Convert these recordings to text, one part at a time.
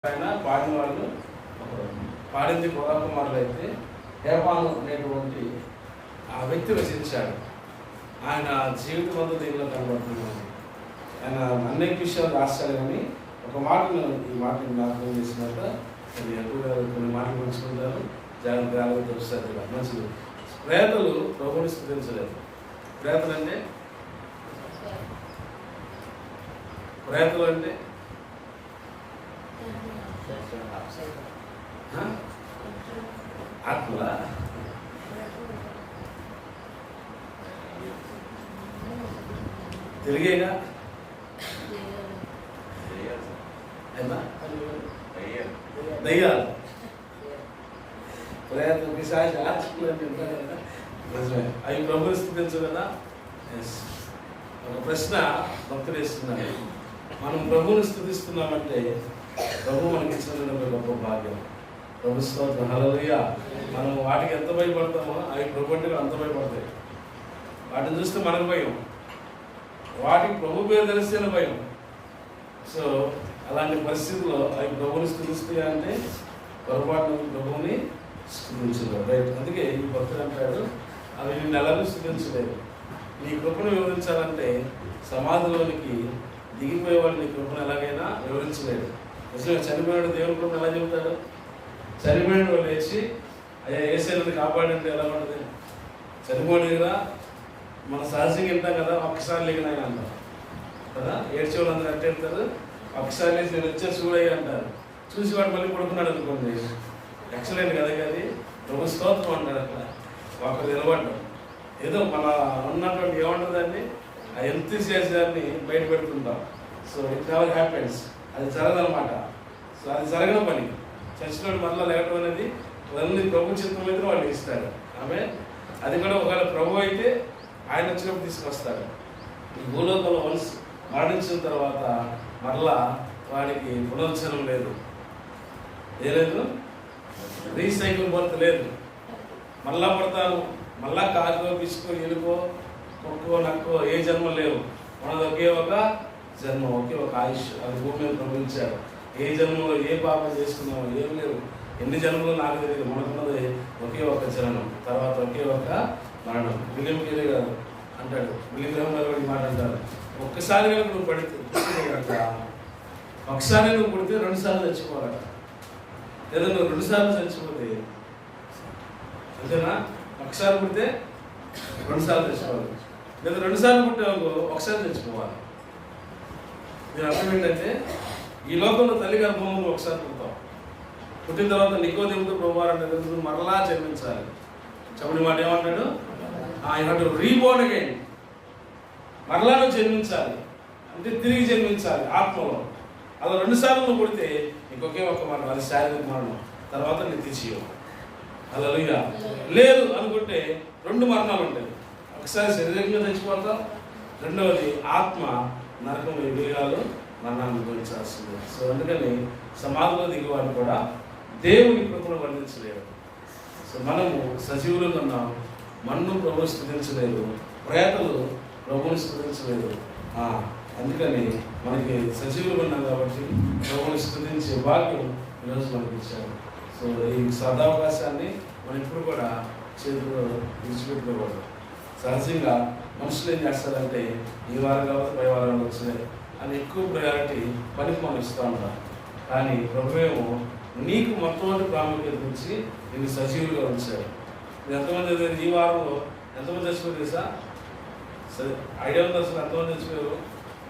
ఆయన పాడిన వాళ్ళు పాడింది కుమారులు అయితే హేమాను అనేటువంటి ఆ వ్యక్తి రచించాడు. ఆయన జీవితం అంతా దీనిలో కనబడుతున్నాడు. ఆయన అనేక విషయాలు రాశాడు. కానీ ఒక మాటను ఈ మాటను జ్ఞాపకం చేసినాక అది ఎక్కువగా కొన్ని మాటలు పంచుకుంటారు. జాగ్రత్తగా తెలుస్తుంది. మంచిది. ప్రేతలు ప్రభుని స్థుతించలేదు. ప్రేతలు అంటే ఆత్మల తెలుగేగా దయ్యాలు ప్రయత్నం పిశాచి ఆత్మలు అని ఉంటారు కదా. అవి ప్రభుని స్థుతించు కదా. ఒక ప్రశ్న భక్తులు వేస్తున్నారు. మనం ప్రభువుని స్థుతిస్తున్నామంటే ప్రభు మనకి ఇచ్చిన గొప్ప భాగ్యం. ప్రభు స్తోత్రం. హల్లెలూయా. మనం వాటికి ఎంత భయపడతామో అవి ప్రభు అంటే అంత భయపడతాయి. వాటిని చూస్తే మనకు భయం, వాటికి ప్రభు పేరు తెలిస్తేనే భయం. సో అలాంటి పరిస్థితుల్లో అవి ప్రభువుని స్థుతిస్తాయి అంటే పొరపాటున ప్రభువుని స్థుతించలేదు. రైట్. అందుకే ఈ భక్తుడు అంటాడు, అవి నిన్ను ఎలాగూ స్థుతించలేదు. నీ కృపను వివరించాలంటే సమాధిలోనికి దిగిపోయే వాళ్ళు నీ కృపను ఎలాగైనా వివరించలేడు. నిజంగా చనిపోయినాడు దేవుని కృపను ఎలా చెబుతాడు? చనిపోయిన వాళ్ళు లేచి అయ్యా ఏసైనా కాపాడంటే ఎలా ఉంటుంది? చనిపోయిన కదా మన సహజంగా వింటాం కదా, ఒక్కసారి లేకిన ఆయన అంటారు కదా. ఏడ్చే వాళ్ళు అందరూ అంటే వెళ్తారు, ఒక్కసారి లేచి నేను వచ్చే చూడయ్య అంటారు. చూసి వాడు మళ్ళీ పడుకున్నాడు అనుకోండి, ఎక్సలెంట్ కదా. అది ప్రభు స్తోత్రం అంటారు. అట్లా ఒకరు నిలబడ్డం ఏదో మన ఉన్నటువంటి ఏమంటుందండి ఆ ఎంతూసియాజాన్ని బయట పెడుతుంటాం. So it never happens. అది జరగదనమాట. సో అది జరగని పని. చర్చిలో మళ్ళీ లేవడం అనేది వాళ్ళని ప్రభు చిత్తం మీద వాళ్ళు ఇస్తారు. ఆమె అది కూడా ఒకవేళ ప్రభు అయితే ఆయన వచ్చినప్పుడు తీసుకొస్తారు. ఈ భూలోకంలో వన్స్ మరణించిన తర్వాత మరలా వాడికి పునరుద్ధరణ లేదు. ఏ లేదు? రీసైకిల్ బర్త్ లేదు. మళ్ళా పడతాను, మళ్ళా కాకో పిసుకో ఎలుకో కుక్కో నక్కో ఏ జన్మ లేవు. మనది ఒకే ఒక జన్మ, ఒకే ఒక ఆయుష్. అది భూమి మీద పంపించాడు. ఏ జన్మలో ఏ పాపం చేసుకున్నామో ఏం లేవు. ఎన్ని జన్మలో నాకు తెలియదు. మనకున్నది ఒకే ఒక జననం, తర్వాత ఒకే ఒక మరణం. విలియం కేరీ గారు అంటాడు, విలియం గ్రహం గారు మాట అంటారు, ఒక్కసారి కనుక నువ్వు పడితే ఒకసారి నువ్వు పుడితే 2 సార్లు చచ్చిపోవాలట. లేదా నువ్వు 2 సార్లు చచ్చిపోతే అంతేనా? ఒకసారి పుడితే 2 సార్లు చచ్చిపోవాలి. లేదా 2 సార్లు పుట్టావు ఒకసారి చచ్చిపోవాలి. దీని అర్థం ఏంటంటే ఈ లోకంలో తల్లి గర్భంలో ఒకసారి పుడతాం. పుట్టిన తర్వాత నికోదేముతో ప్రభువారంటే మరలా జన్మించాలి. చెప్పని మాట ఏమంటాడు? I have to reborn again. మరలా నువ్వు జన్మించాలి అంటే తిరిగి జన్మించాలి ఆత్మలో. అలా 2 సార్లు నువ్వు పుడితే ఇంకొకే ఒక మరణం, అది శారీరక మరణం. తర్వాత నిత్య జీవం. హల్లెలూయా. లేదు అనుకుంటే 2 మరణాలు ఉంటాయి. ఒకసారి శరీరంగా చచ్చిపోతాం, రెండవది ఆత్మ నరకం వివేగాలు మరణాన్ని అనుభవించాల్సిందే. సో అందుకని సమాధిలో దిగేవాడు కూడా దేవుని కృపను వర్ణించలేరు. సో మనము సజీవులుగా ఉన్నాం. మన్ను ప్రభుని స్థుతించలేదు, ప్రేతలు ప్రభుని స్థుతించలేదు. అందుకని మనకి సజీవులు ఉన్నాం కాబట్టి ప్రభుని స్థుతించే భాగ్యం ఈరోజు మనకి ఇచ్చారు. సో ఈ సదావకాశాన్ని మనం ఇప్పుడు కూడా చేతిలో విడిచిపెట్టుకోకూడదు. సహజంగా మనుషులు ఏం చేస్తారంటే ఈ వారం కాబట్టి పై వారాలు వచ్చినాయి అని ఎక్కువ ప్రయారిటీ పనికి మనం ఇస్తూ ఉంటాం. కానీ ప్రభువేమో నీకు మొట్టమొదటి ప్రాముఖ్యత ఇచ్చి నేను సజీవులుగా ఉంచాడు. ఎంతమంది ఈ వారంలో ఎంతమంది చచ్చిపోయారు తెలుసా? ఐడియా ఉంది అసలు ఎంతమంది చచ్చిపోయారు?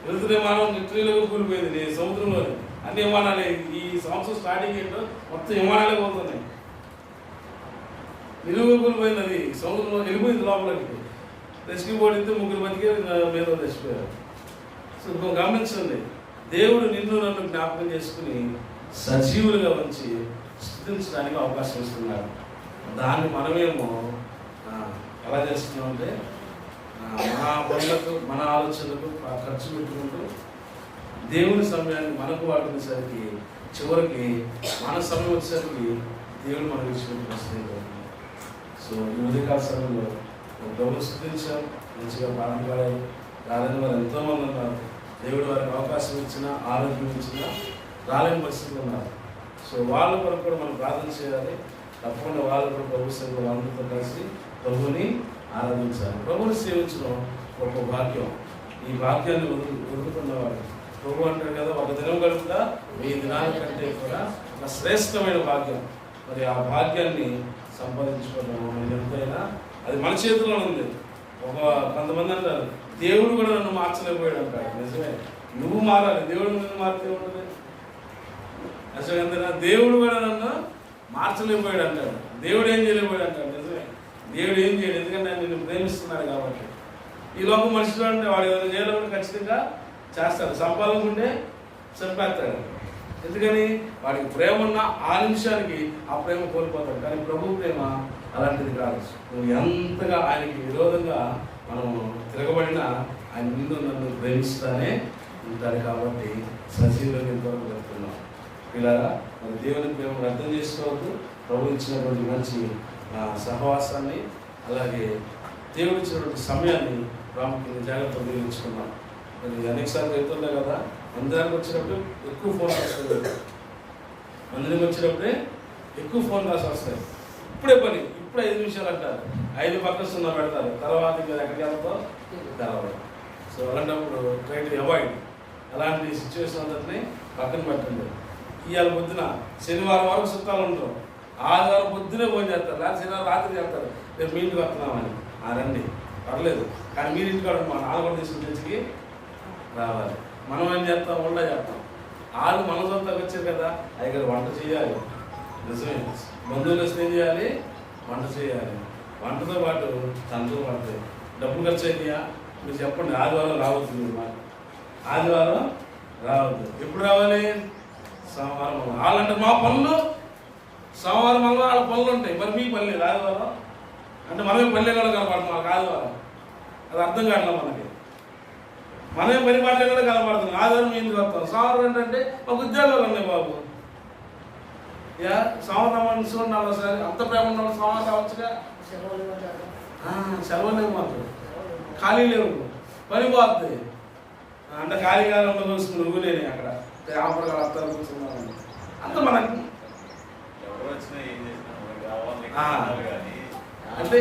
వెళ్తున్న విమానం ఇటలీలో కూలిపోయింది. నేను సముద్రంలో అన్ని విమానాలే. ఈ సంవత్సరం స్టార్టింగ్ ఏంటో మొత్తం విమానాలే పోతున్నాయి. నిలువ కూలిపోయింది. అది సముద్రంలో వెళ్ళిపోయింది లోపలికి. రెస్క్యూ బోర్డు అయితే 3 మందికి మీద చచ్చిపోయారు. సో గమనించండి, దేవుడు నిన్ను నన్ను జ్ఞాపకం చేసుకుని సజీవులుగా ఉంచి స్థుతించడానికి అవకాశం ఇస్తున్నాడు. దాన్ని మనమేమో ఎలా చేస్తున్నామంటే మన పనులకు మన ఆలోచనలకు ఖర్చు పెట్టుకుంటూ దేవుని సమయాన్ని మనకు వాడుకునేసరికి చివరికి మన సమయం వచ్చేసరికి దేవుడు మనకు ఇచ్చినట్టు వస్తుంది. సో ఈ ఉదయకాల సమయంలో ప్రభుని స్థుతించాం, మంచిగా పాటలు పాడారు. రాదని వారు ఎంతోమంది ఉన్నారు. దేవుడు వారికి అవకాశం ఇచ్చిన, ఆరోగ్యం ఇచ్చిన రాలేని పరిస్థితులు ఉన్నారు. సో వాళ్ళ కొరకు కూడా మనం ప్రార్థన చేయాలి. తప్పకుండా వాళ్ళు కూడా ప్రభు సేవలు అందరితో కలిసి ప్రభుని ఆరాధించాలి. ప్రభుని సేవించడం ఒక భాగ్యం. ఈ భాగ్యాన్ని వదులుకున్నవాడు ప్రభు అంటాడు కదా, ఒక దినం గడుపుతా 1000 దినాల కంటే కూడా ఒక శ్రేష్టమైన భాగ్యం. మరి ఆ భాగ్యాన్ని సంపాదించుకోవడం మనం ఎంతైనా అది మన చేతిలో ఉంది. కొంతమంది అంటారు దేవుడు కూడా నన్ను మార్చలేకపోయాడు అంటాడు. నిజమే, నువ్వు మారాలి, దేవుడు నన్ను మారితే ఉంటుంది. అసలు ఎంతైనా దేవుడు కూడా నన్ను మార్చలేకపోయాడు అంటాడు. దేవుడు ఏం చేయలేకపోయాడు అంటాడు. నిజమే, దేవుడు ఏం చేయడు, ఎందుకంటే ఆయన నిన్ను ప్రేమిస్తున్నాడు కాబట్టి. ఈ లోకం మనుషులు అంటే వాడు ఏదైనా చేయాలని ఖచ్చితంగా చేస్తాడు, సంపాదనుకుంటే చంపేస్తాడు. ఎందుకని వాడికి ప్రేమ ఉన్న ఆ నిమిషానికి ఆ ప్రేమ కోల్పోతాడు. కానీ ప్రభు ప్రేమ అలాంటిది కాదు. నువ్వు ఎంతగా ఆయనకి విరోధంగా మనం తిరగబడినా ఆయన నిన్ను నన్ను ప్రేమిస్తానే ఉంటాడు. కాబట్టి సజీవులను ఇంతవరకు వెళ్తున్నాం. ఇలా మన దేవుని ప్రేమను అర్థం చేసుకోవద్దు. ప్రభు ఇచ్చినటువంటి మంచి సహవాసాన్ని, అలాగే దేవుడు ఇచ్చినటువంటి సమయాన్ని ప్రాముఖ్యంగా జాగ్రత్తగా ఉపయోగించుకున్నాం. మరి అనేకసార్లు వెళ్తుండే కదా, మందిరానికి వచ్చినప్పుడు ఎక్కువ ఫోన్ వస్తుంది. మందిరానికి వచ్చినప్పుడే ఎక్కువ ఫోన్ కాల్స్ వస్తాయి. ఇప్పుడే 5 నిమిషాలు అంటారు, 5 పక్కన 0 పెడతారు. తర్వాత మీరు ఎక్కడికి వెళ్తావు తెలవదు. సో అలాంటప్పుడు ట్రై టు అవాయిడ్ అలాంటి సిచ్యువేషన్ అంతటిని పక్కన పెట్టండి. ఇవాళ పొద్దున శనివారం వరకు చుట్టాలు ఉంటారు, ఆదివారం పొద్దునే ఫోన్ చేస్తారు, లేదా శనివారం రాత్రి చేస్తారు, రేపు మీ ఇంటికి వస్తున్నామని. రండి పర్లేదు, కానీ మీరు ఇంటికాడ మా నాలుగు తీసుకుని తెచ్చికి రావాలి. మనం ఏం చేస్తాం, వంట చేస్తాం. వాళ్ళు మన సొంతంగా వచ్చారు కదా, అయ్యగారు వంట చేయాలి. నిజమే, బంధువులు వస్తే ఏం చేయాలి, వంట చేయాలి. వంటతో పాటు తండ్రులు పడతాయి. డబ్బులు ఖర్చు అయినాయా మీరు చెప్పండి. ఆదివారం రావద్దు, మీరు ఆదివారం రావద్దు. ఎప్పుడు రావాలి, సోమవారం. వాళ్ళంటే మా పనులు సోమవారం వల్ల వాళ్ళ పనులు ఉంటాయి, మరి మీ పని లేదు ఆదివారం అంటే మనమే పల్లె కూడా కనపడుతుంది. మాకు ఆదివారం అది అర్థం కావట్లేదు మనకి. మనమే పని పాటలు కూడా కనపడుతుంది. ఆదివారం మీ ఇంటికి వస్తాం. సోమవారం ఏంటంటే మాకు ఉద్యోగాలు ఉన్నాయి బాబు. సోమవారం చూడండి, ఒకసారి అంత ప్రేమ ఉన్న సోమవారం రావచ్చుగా. సెలవు లేవు మాకు, ఖాళీ లేవు, పని పోతుంది. అంటే ఖాళీ కాలంలో చూసుకుని నువ్వు లేని అక్కడ ఆపడగా అత్తారు కూర్చున్నాను. అంత మనకి అంటే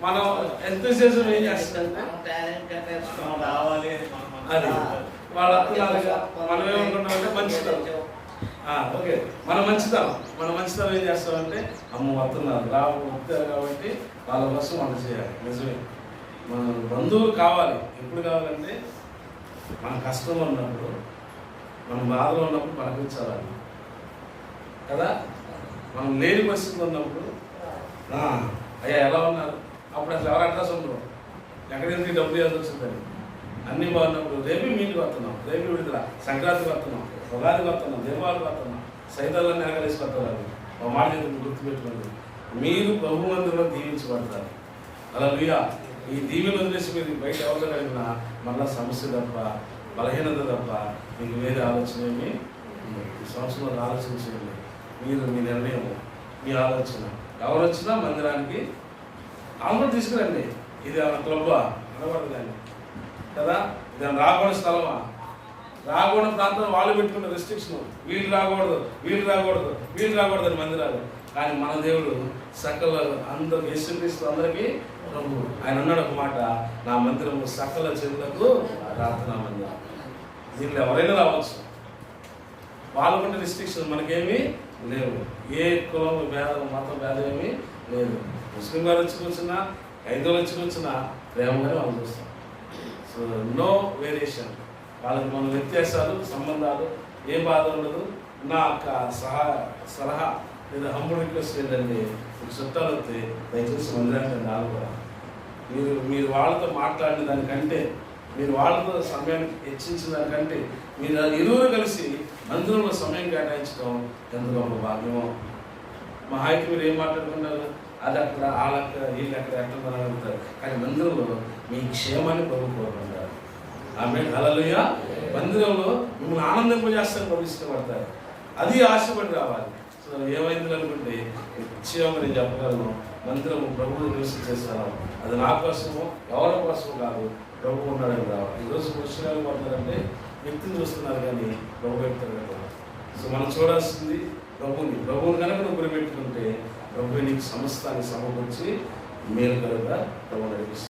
మనం ఎంతసేసం ఏం చేస్తామంటే అది వాళ్ళ అత్తలాగా మనం ఏమనుకుంటామంటే మంచితనం. ఓకే, మన మంచితనం ఏం చేస్తామంటే అమ్మ వస్తున్నారు వస్తారు కాబట్టి వాళ్ళ కోసం వంట చేయాలి. నిజమే, మన బంధువులు కావాలి. ఎప్పుడు కావాలంటే మన కష్టంలో ఉన్నప్పుడు, మన బాధలో ఉన్నప్పుడు పలకరించాలి కదా. మనం లేని పరిస్థితులు ఉన్నప్పుడు అయ్యా ఎలా ఉన్నారు, అప్పుడు అసలు ఎవరు అడ్రస్ ఉండరు, ఎక్కడికి డబ్బులు వేయాల్సి వచ్చిందని. అన్నీ బాగున్నప్పుడు రేపు మీ ఇంటికి వస్తున్నాం, రేపు విడుదల, సంక్రాంతికి వస్తున్నాం, ఉగాదికి వస్తున్నాం, దీపావళికి వస్తున్నాం, సైతాలను నెలగలేసి వస్తున్నారు. ఒక మాట గుర్తుపెట్టుకోండి, మీరు ప్రభు మందిరంలో దీవించబడతారు. హల్లెలూయా. ఈ దీవెన వదిలేసి మీరు బయట ఎవరు కలిగినా మళ్ళీ సమస్య తప్ప, బలహీనత తప్ప మీకు వేరే ఆలోచన ఏమి ఈ సంవత్సరంలో ఆలోచించండి. మీరు మీ నిర్ణయం, మీ ఆలోచన. ఎవరు వచ్చినా మందిరానికి అందరూ తీసుకురండి. ఇది ఏమైనా క్లబ్బా అనకూడదు కానీ కదా, ఇది రాకూడని స్థలమా, రాకూడని ప్రాంతం వాళ్ళు పెట్టుకున్న రెస్ట్రిక్షన్, వీళ్ళు రాకూడదు అని మందిరాలు. కానీ మన దేవుడు సకల అందరూ యేసుక్రీస్తు అందరికీ ప్రభు. ఆయన అన్నాడు ఒక మాట, నా మందిరము సకల చెవులకు ప్రార్థనా మందిరం. దీంట్లో ఎవరైనా రావచ్చు, వాళ్ళకుంటే రిస్ట్రిక్షన్ మనకేమీ లేవు. ఏ కులం భేదం, మతం భేదం ఏమీ లేదు. ముస్లిం గారు వచ్చి కూర్చున్నా, హైందవులు వచ్చి కూర్చున్నా ప్రేమగానే వాళ్ళు చూస్తాం. So no variation. వాళ్ళకి మన వ్యత్యాసాలు, సంబంధాలు ఏం బాధ ఉండదు. నా సలహా లేదా హంబుల్ రిక్వెస్ట్ ఏంటంటే, చుట్టాలు వస్తే దయచేసి మందిరానికి రాకూడదు. మీరు వాళ్ళతో మాట్లాడిన దానికంటే, మీరు వాళ్ళతో సమయాన్ని హెచ్చించిన దానికంటే, మీరు ఇరువురు కలిసి మందిరంలో సమయం కేటాయించడం ఎంత గొప్ప భాగ్యమో. మా హాయికి మీరు ఏం మాట్లాడుకుంటారు, అది అక్కడ, వాళ్ళక్కడ, వీళ్ళు అక్కడ ఎక్కడ అడుగుతారు. కానీ మందిరంలో మీ క్షేమాన్ని ప్రభు కోరుకుంటారు. ఆమేన్, హల్లెలూయా. మందిరంలో మిమ్మల్ని ఆనందింపజేస్తారని ప్రభు ఇష్టపడతారు. అది ఆశపడి రావాలి. సో ఏమైంది అనుకుంటే నిశ్చయంగా నేను చెప్పగలను, మందిరము ప్రభువు నివసించే స్థలం. అది నా కోసమో ఎవరి కోసమో కాదు, ప్రభు ఉన్నాడని రావాలి. ఈరోజు పురుషులు పడతారంటే వ్యక్తిని చూస్తున్నారు కానీ ప్రభు వ్యక్తి కదా. సో మనం చూడాల్సింది ప్రభువుని కనుక నువ్వు గురిపెట్టుకుంటే ప్రభు నీకు సమస్తాన్ని సమకూర్చి మేలు కలుగా ప్రభు నడిపిస్తుంది.